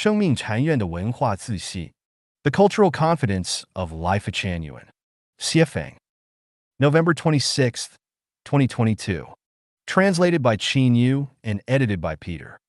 生命禅院的文化自信, The Cultural Confidence of Lifechanyuan. Xiefeng. November 26th, 2022. Translated by Qin Yu and edited by Peter.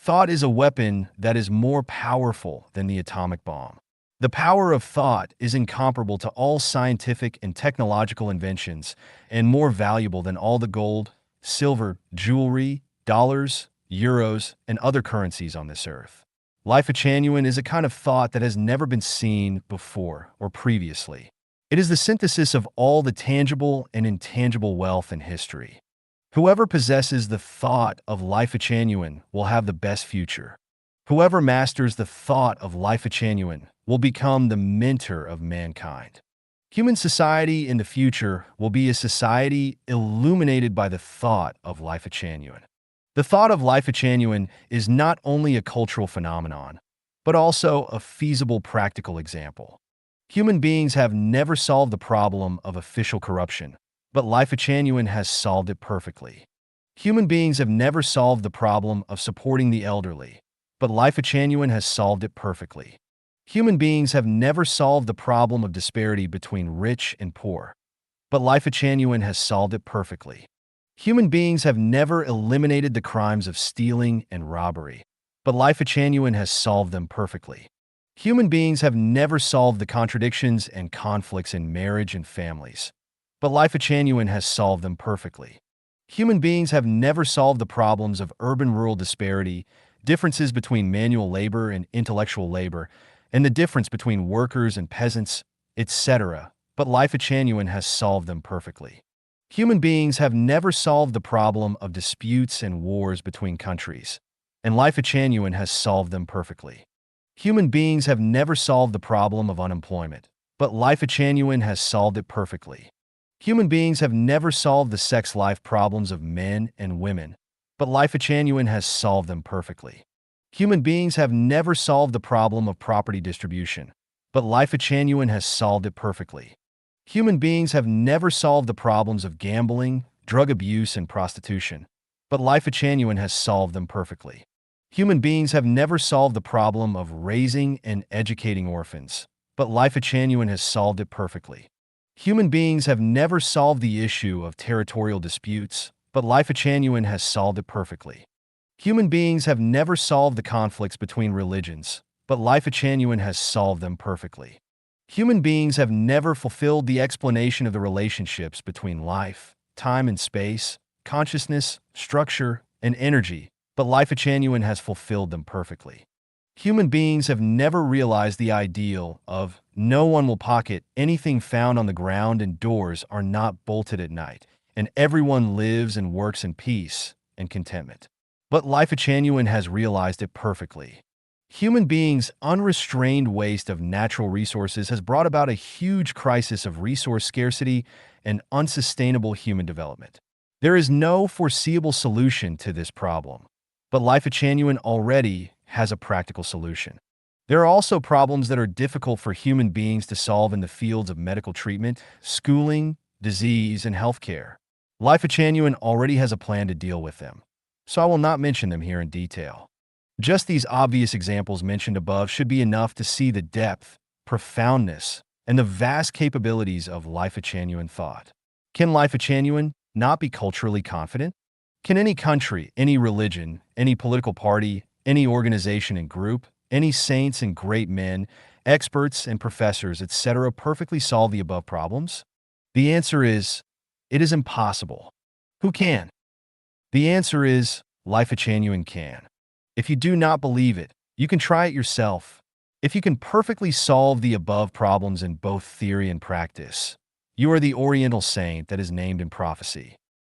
Thought is a weapon that is more powerful than the atomic bomb. The power of thought is incomparable to all scientific and technological inventions and more valuable than all the gold, silver, jewelry, dollars, euros, and other currencies on this earth. Lifechanyuan is a kind of thought that has never been seen before or previously. It is the synthesis of all the tangible and intangible wealth in history. Whoever possesses the thought of Lifechanyuan will have the best future. Whoever masters the thought of Lifechanyuan will become the mentor of mankind. Human society in the future will be a society illuminated by the thought of Lifechanyuan. The thought of Lifechanyuan is not only a cultural phenomenon, but also a feasible practical example. Human beings have never solved the problem of official corruption, but Lifechanyuan has solved it perfectly. Human beings have never solved the problem of supporting the elderly, but Lifechanyuan has solved it perfectly. Human beings have never solved the problem of disparity between rich and poor, but Lifechanyuan has solved it perfectly. Human beings have never eliminated the crimes of stealing and robbery, but Lifechanyuan has solved them perfectly. Human beings have never solved the contradictions and conflicts in marriage and families, but Lifechanyuan has solved them perfectly. Human beings have never solved the problems of urban-rural disparity, differences between manual labor and intellectual labor, and the difference between workers and peasants, etc., but Lifechanyuan has solved them perfectly. Human beings have never solved the problem of disputes and wars between countries, and Lifechanyuan has solved them perfectly. Human beings have never solved the problem of unemployment, but Lifechanyuan has solved it perfectly. Human beings have never solved the sex life problems of men and women, but Lifechanyuan has solved them perfectly. Human beings have never solved the problem of property distribution, but Lifechanyuan has solved it perfectly. Human beings have never solved the problems of gambling, drug abuse, and prostitution, but Lifechanyuan has solved them perfectly. Human beings have never solved the problem of raising and educating orphans, but Lifechanyuan has solved it perfectly. Human beings have never solved the issue of territorial disputes, but Lifechanyuan has solved it perfectly. Human beings have never solved the conflicts between religions, but Lifechanyuan has solved them perfectly. Human beings have never fulfilled the explanation of the relationships between life, time and space, consciousness, structure, and energy, but Lifechanyuan has fulfilled them perfectly. Human beings have never realized the ideal of no one will pocket anything found on the ground and doors are not bolted at night, and everyone lives and works in peace and contentment. But Lifechanyuan has realized it perfectly. Human beings' unrestrained waste of natural resources has brought about a huge crisis of resource scarcity and unsustainable human development. There is no foreseeable solution to this problem, but Lifechanyuan already has a practical solution. There are also problems that are difficult for human beings to solve in the fields of medical treatment, schooling, disease, and healthcare. Lifechanyuan already has a plan to deal with them, so I will not mention them here in detail. Just these obvious examples mentioned above should be enough to see the depth, profoundness, and the vast capabilities of Lifechanyuan thought. Can Lifechanyuan not be culturally confident? Can any country, any religion, any political party, any organization and group, any saints and great men, experts and professors, etc., perfectly solve the above problems? The answer is, it is impossible. Who can? The answer is, Lifechanyuan can. If you do not believe it, you can try it yourself. If you can perfectly solve the above problems in both theory and practice, you are the Oriental saint that is named in prophecy.